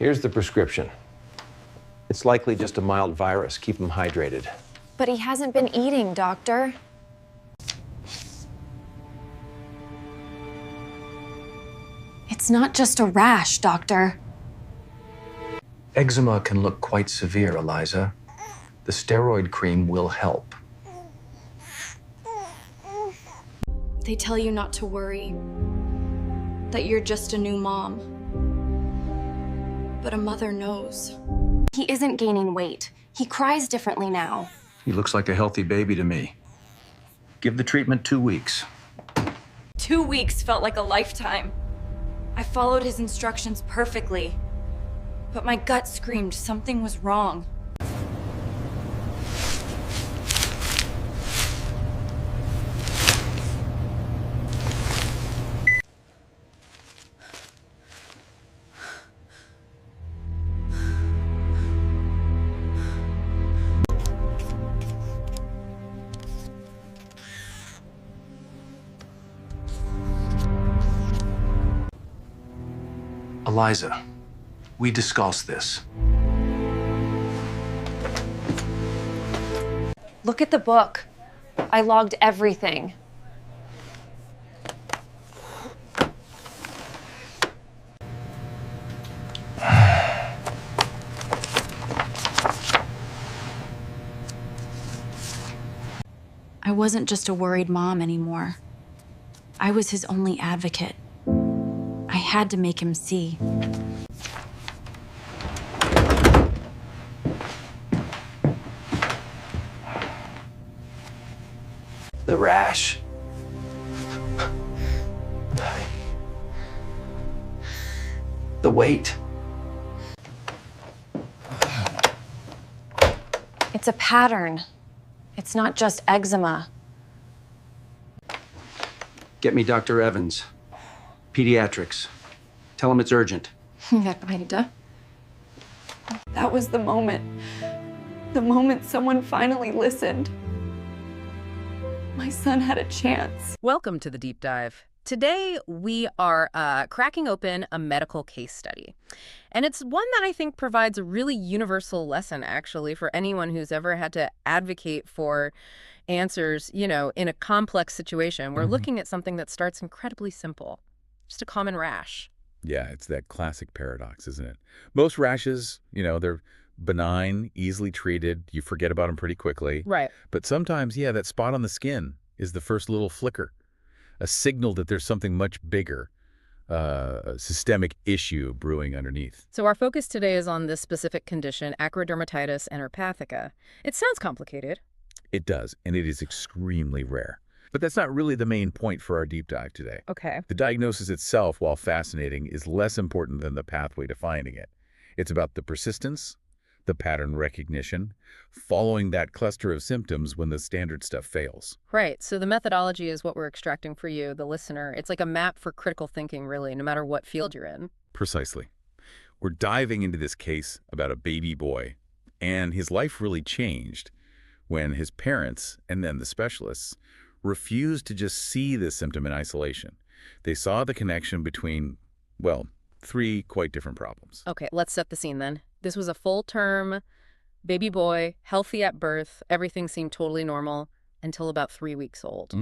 Here's the prescription. It's likely just a mild virus. Keep him hydrated. But he hasn't been eating, Doctor. It's not just a rash, Doctor. Eczema can look quite severe, Eliza. The steroid cream will help. They tell you not to worry, that you're just a new mom. But a mother knows. He isn't gaining weight. He cries differently now. He looks like a healthy baby to me. Give the treatment 2 weeks. 2 weeks felt like a lifetime. I followed his instructions perfectly, but my gut screamed something was wrong. Eliza, we discussed this. Look at the book. I logged everything. I wasn't just a worried mom anymore. I was his only advocate. I had to make him see. The rash. The weight. It's a pattern. It's not just eczema. Get me Dr. Evans. Pediatrics. Tell him it's urgent. Yeah, kinda. That was the moment. The moment someone finally listened. My son had a chance. Welcome to the Deep Dive. Today, we are cracking open a medical case study. And it's one that I think provides a really universal lesson, actually, for anyone who's ever had to advocate for answers, you know, in a complex situation. We're looking at something that starts incredibly simple. Just a common rash. Yeah, it's that classic paradox, isn't it? Most rashes, you know, they're benign, easily treated. You forget about them pretty quickly. Right. But sometimes, yeah, that spot on the skin is the first little flicker, a signal that there's something much bigger, a systemic issue brewing underneath. So our focus today is on this specific condition, Acrodermatitis enteropathica. It sounds complicated. It does, and it is extremely rare. But that's not really the main point for our deep dive today. Okay. The diagnosis itself, while fascinating, is less important than the pathway to finding it. It's about the persistence, the pattern recognition, following that cluster of symptoms when the standard stuff fails. Right. So the methodology is what we're extracting for you, the listener. It's like a map for critical thinking, really, no matter what field you're in. Precisely. We're diving into this case about a baby boy, and his life really changed when his parents, and then the specialists, refused to just see this symptom in isolation. They saw the connection between, well, 3 quite different problems. Okay, let's set the scene then. This was a full-term baby boy, healthy at birth. Everything seemed totally normal until about 3 weeks old.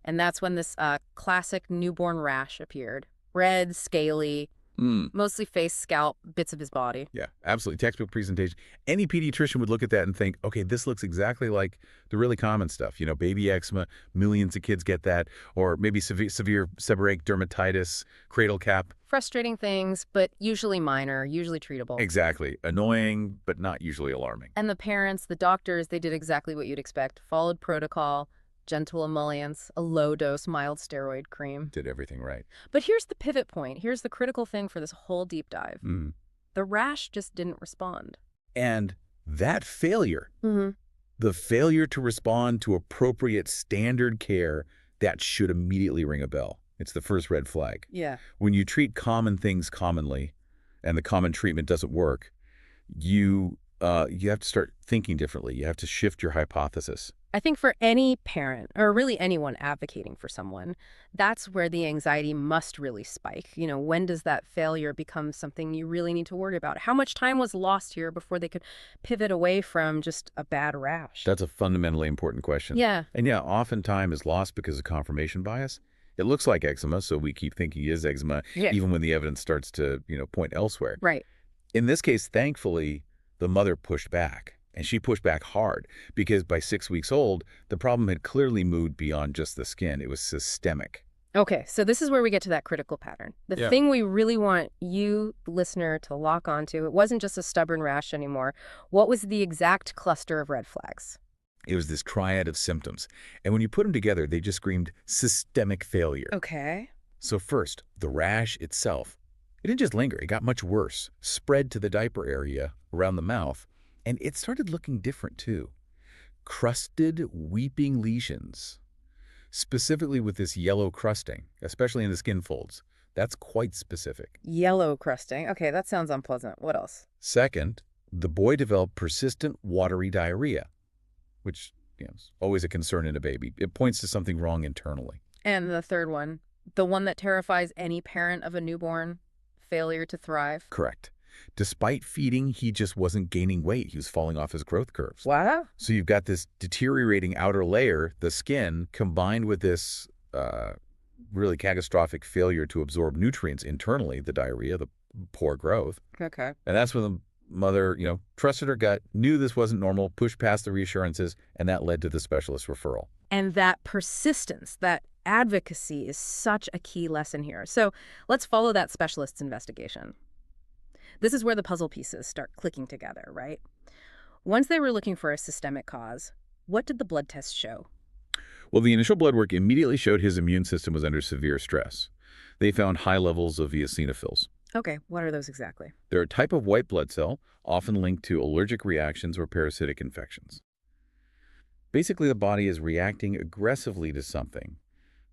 And that's when this classic newborn rash appeared. Red, scaly, mostly face, scalp, bits of his body. Yeah, absolutely. Textbook presentation. Any pediatrician would look at that and think, okay, this looks exactly like the really common stuff. You know, baby eczema, millions of kids get that, or maybe severe seborrheic dermatitis, cradle cap. Frustrating things, but usually minor, usually treatable. Exactly. Annoying, but not usually alarming. And the parents, the doctors, they did exactly what you'd expect. Followed protocol, gentle emollients, a low-dose mild steroid cream. Did everything right. But here's the pivot point. Here's the critical thing for this whole deep dive. The rash just didn't respond. And that failure, the failure to respond to appropriate standard care, that should immediately ring a bell. It's the first red flag. Yeah. When you treat common things commonly and the common treatment doesn't work, you you have to start thinking differently. You have to shift your hypothesis. I think for any parent, or really anyone advocating for someone, that's where the anxiety must really spike. When does that failure become something you really need to worry about? How much time was lost here before they could pivot away from just a bad rash? That's a fundamentally important question. Yeah. And yeah, often time is lost because of confirmation bias. It looks like eczema, so we keep thinking it is eczema, Yeah. even when the evidence starts to, point elsewhere. Right. In this case, thankfully, the mother pushed back. And she pushed back hard because by 6 weeks old, the problem had clearly moved beyond just the skin. It was systemic. Okay, so this is where we get to that critical pattern. The thing we really want you, the listener, to lock onto, it wasn't just a stubborn rash anymore. What was the exact cluster of red flags? It was this triad of symptoms. And when you put them together, they just screamed systemic failure. Okay. So first, the rash itself. It didn't just linger. It got much worse, spread to the diaper area around the mouth. And it started looking different, too. Crusted, weeping lesions, specifically with this yellow crusting, especially in the skin folds. That's quite specific. Yellow crusting. Okay, that sounds unpleasant. What else? Second, the boy developed persistent watery diarrhea, which is always a concern in a baby. It points to something wrong internally. And the third one, the one that terrifies any parent of a newborn, failure to thrive. Correct. Despite feeding, he just wasn't gaining weight. He was falling off his growth curves. Wow. So you've got this deteriorating outer layer, the skin, combined with this really catastrophic failure to absorb nutrients internally, the diarrhea, the poor growth. Okay. And that's when the mother, trusted her gut, knew this wasn't normal, pushed past the reassurances, and that led to the specialist referral. And that persistence, that advocacy is such a key lesson here. So let's follow that specialist's investigation. This is where the puzzle pieces start clicking together, right? Once they were looking for a systemic cause, what did the blood tests show? Well, the initial blood work immediately showed his immune system was under severe stress. They found high levels of eosinophils. Okay, what are those exactly? They're a type of white blood cell, often linked to allergic reactions or parasitic infections. Basically, the body is reacting aggressively to something,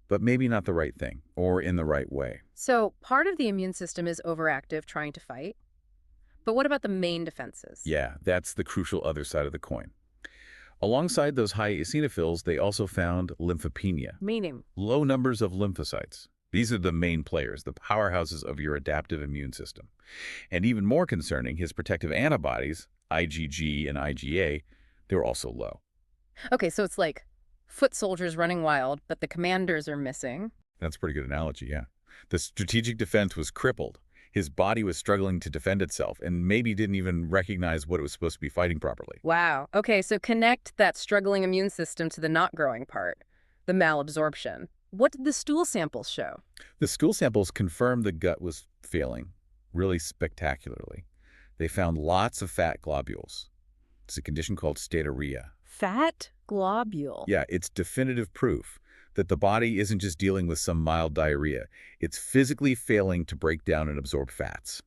but maybe not the right thing or in the right way. So part of the immune system is overactive, trying to fight. But what about the main defenses? Yeah, that's the crucial other side of the coin. Alongside those high eosinophils, they also found lymphopenia, Meaning? low numbers of lymphocytes. These are the main players, the powerhouses of your adaptive immune system. And even more concerning, his protective antibodies, IgG and IgA, they were also low. Okay, so it's like foot soldiers running wild, but the commanders are missing. That's a pretty good analogy, yeah. The strategic defense was crippled. His body was struggling to defend itself and maybe didn't even recognize what it was supposed to be fighting properly. Wow. Okay, so connect that struggling immune system to the not growing part, the malabsorption. What did the stool samples show? The stool samples confirmed the gut was failing really spectacularly. They found lots of fat globules. It's a condition called steatorrhea. Fat globule. Yeah, it's definitive proof that the body isn't just dealing with some mild diarrhea. It's physically failing to break down and absorb fats.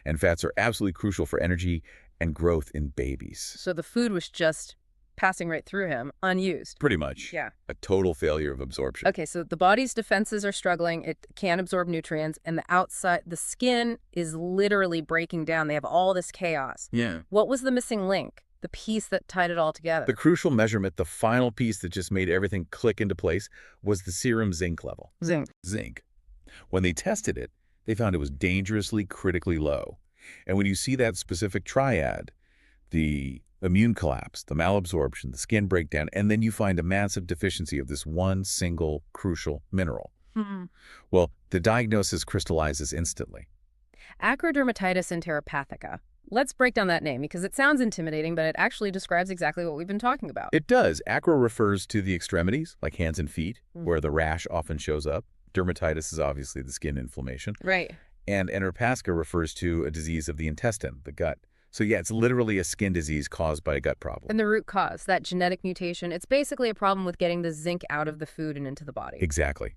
And fats are absolutely crucial for energy and growth in babies. So the food was just passing right through him, unused. Pretty much. Yeah. A total failure of absorption. Okay, so the body's defenses are struggling. It can't absorb nutrients, and the outside, the skin is literally breaking down. They have all this chaos. Yeah. What was the missing link? The piece that tied it all together? The crucial measurement, the final piece that just made everything click into place, was the serum zinc level. Zinc. Zinc. When they tested it, they found it was dangerously critically low. And when you see that specific triad, the immune collapse, the malabsorption, the skin breakdown, and then you find a massive deficiency of this one single crucial mineral. Well, the diagnosis crystallizes instantly. Acrodermatitis enteropathica. Let's break down that name because it sounds intimidating, but it actually describes exactly what we've been talking about. It does. Acro refers to the extremities, like hands and feet, where the rash often shows up. Dermatitis is obviously the skin inflammation. Right. And enteropathica refers to a disease of the intestine, the gut. So yeah, it's literally a skin disease caused by a gut problem. And the root cause, that genetic mutation, it's basically a problem with getting the zinc out of the food and into the body. Exactly.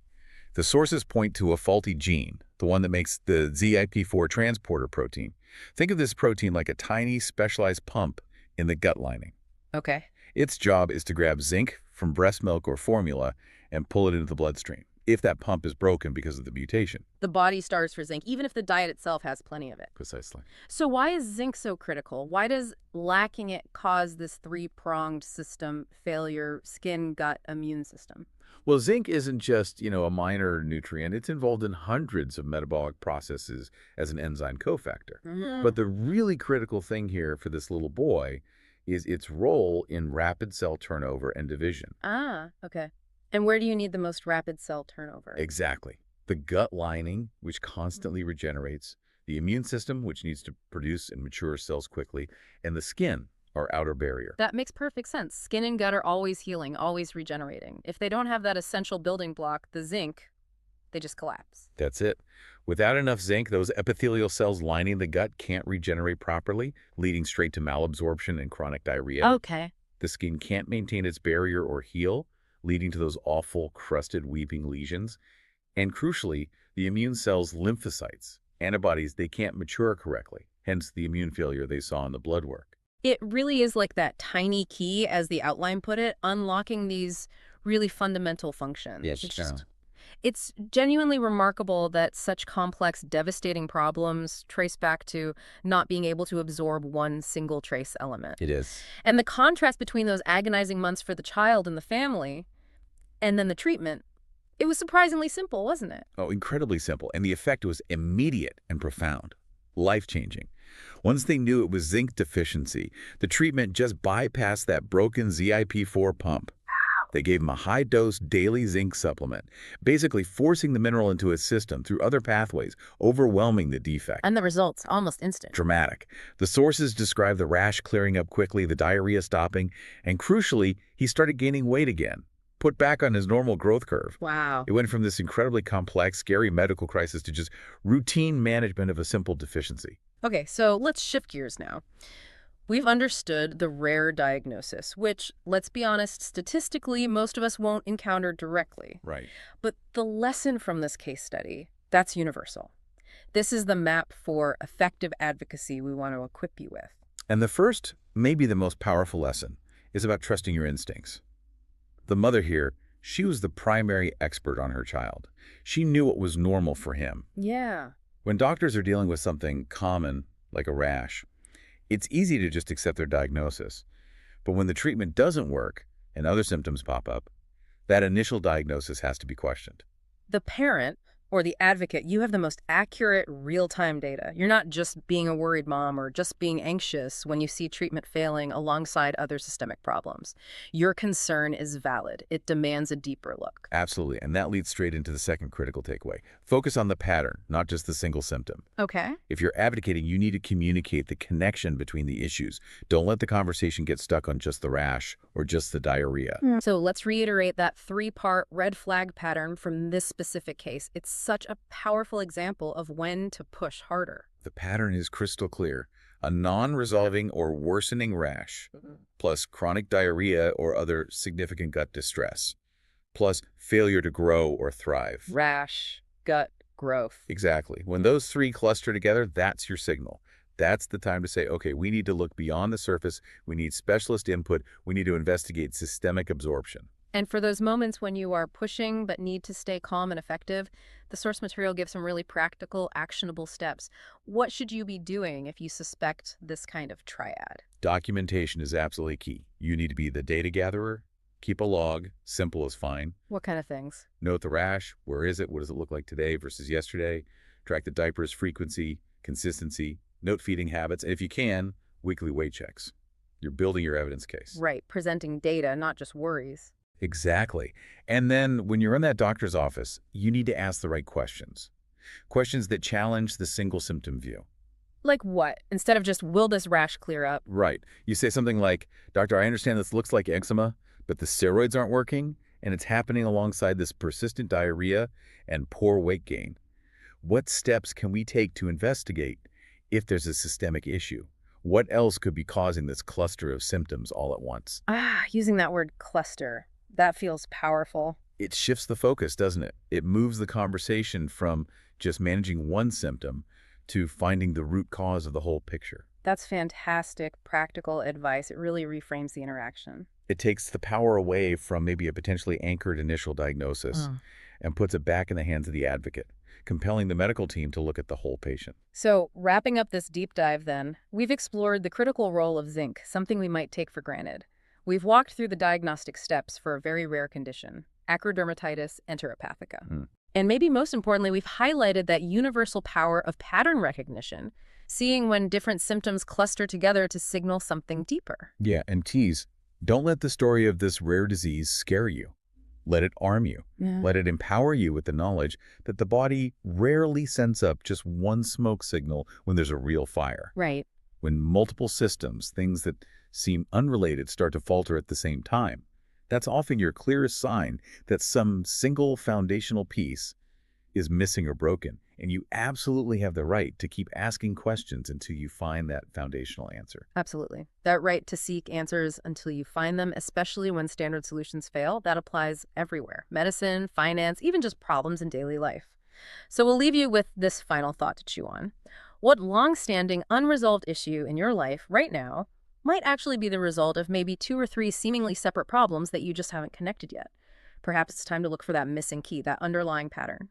The sources point to a faulty gene, the one that makes the ZIP4 transporter protein. Think of this protein like a tiny, specialized pump in the gut lining. Okay. Its job is to grab zinc from breast milk or formula and pull it into the bloodstream. if that pump is broken because of the mutation. The body starves for zinc, even if the diet itself has plenty of it. Precisely. So why is zinc so critical? Why does lacking it cause this three-pronged system failure, skin, gut, immune system? Well, zinc isn't just, a minor nutrient. It's involved in hundreds of metabolic processes as an enzyme cofactor. But the really critical thing here for this little boy is its role in rapid cell turnover and division. Ah, okay. And where do you need the most rapid cell turnover? Exactly. The gut lining, which constantly regenerates, the immune system, which needs to produce and mature cells quickly, and the skin, our outer barrier. That makes perfect sense. Skin and gut are always healing, always regenerating. If they don't have that essential building block, the zinc, they just collapse. That's it. Without enough zinc, those epithelial cells lining the gut can't regenerate properly, leading straight to malabsorption and chronic diarrhea. Okay. The skin can't maintain its barrier or heal, leading to those awful, crusted, weeping lesions. And crucially, the immune cells' lymphocytes, antibodies, they can't mature correctly, hence the immune failure they saw in the blood work. It really is like that tiny key, as the outline put it, unlocking these really fundamental functions. It's genuinely remarkable that such complex, devastating problems trace back to not being able to absorb one single trace element. It is. And the contrast between those agonizing months for the child and the family and then the treatment, it was surprisingly simple, wasn't it? Oh, incredibly simple. And the effect was immediate and profound, life-changing. Once they knew it was zinc deficiency, the treatment just bypassed that broken ZIP-4 pump. They gave him a high-dose daily zinc supplement, basically forcing the mineral into his system through other pathways, overwhelming the defect. And the results, almost instant. Dramatic. The sources describe the rash clearing up quickly, the diarrhea stopping, and crucially, he started gaining weight again, put back on his normal growth curve. Wow. It went from this incredibly complex, scary medical crisis to just routine management of a simple deficiency. Okay, so let's shift gears now. We've understood the rare diagnosis, which, let's be honest, statistically, most of us won't encounter directly. Right. But the lesson from this case study, that's universal. This is the map for effective advocacy we want to equip you with. And the first, maybe the most powerful lesson, is about trusting your instincts. The mother here, she was the primary expert on her child. She knew what was normal for him. Yeah. When doctors are dealing with something common, like a rash, it's easy to just accept their diagnosis. But when the treatment doesn't work and other symptoms pop up, that initial diagnosis has to be questioned. The parent, or the advocate, you have the most accurate real-time data. You're not just being a worried mom or just being anxious when you see treatment failing alongside other systemic problems. Your concern is valid. It demands a deeper look. Absolutely, and that leads straight into the second critical takeaway. Focus on the pattern, not just the single symptom. Okay. If you're advocating, you need to communicate the connection between the issues. Don't let the conversation get stuck on just the rash or just the diarrhea. So let's reiterate that three-part red flag pattern from this specific case. It's such a powerful example of when to push harder. The pattern is crystal clear. A non-resolving or worsening rash, plus chronic diarrhea or other significant gut distress, plus failure to grow or thrive. Rash, gut, growth. Exactly. When those three cluster together, that's your signal. That's the time to say, okay, we need to look beyond the surface. We need specialist input. We need to investigate systemic absorption. And for those moments when you are pushing but need to stay calm and effective, the source material gives some really practical, actionable steps. What should you be doing if you suspect this kind of triad? Documentation is absolutely key. You need to be the data gatherer, keep a log, simple is fine. What kind of things? Note the rash, where is it, what does it look like today versus yesterday, track the diapers frequency, consistency, note feeding habits, and if you can, weekly weight checks. You're building your evidence case. Right, presenting data, not just worries. Exactly. And then when you're in that doctor's office, you need to ask the right questions. Questions that challenge the single symptom view. Like what? Instead of just, will this rash clear up? Right. You say something like, Doctor, I understand this looks like eczema, but the steroids aren't working, and it's happening alongside this persistent diarrhea and poor weight gain. What steps can we take to investigate if there's a systemic issue? What else could be causing this cluster of symptoms all at once? Using that word cluster. That feels powerful. It shifts the focus, doesn't it? It moves the conversation from just managing one symptom to finding the root cause of the whole picture. That's fantastic practical advice. It really reframes the interaction. It takes the power away from maybe a potentially anchored initial diagnosis and puts it back in the hands of the advocate, compelling the medical team to look at the whole patient. So, wrapping up this deep dive then, we've explored the critical role of zinc, something we might take for granted. We've walked through the diagnostic steps for a very rare condition, acrodermatitis enteropathica. And maybe most importantly, we've highlighted that universal power of pattern recognition, seeing when different symptoms cluster together to signal something deeper. Yeah, and tease, don't let the story of this rare disease scare you. Let it arm you. Yeah. Let it empower you with the knowledge that the body rarely sends up just one smoke signal when there's a real fire. Right. When multiple systems, things that seem unrelated, start to falter at the same time, that's often your clearest sign that some single foundational piece is missing or broken. And you absolutely have the right to keep asking questions until you find that foundational answer. Absolutely. That right to seek answers until you find them, especially when standard solutions fail, that applies everywhere. Medicine, finance, even just problems in daily life. So we'll leave you with this final thought to chew on. What long-standing, unresolved issue in your life right now might actually be the result of maybe 2 or 3 seemingly separate problems that you just haven't connected yet? Perhaps it's time to look for that missing key, that underlying pattern.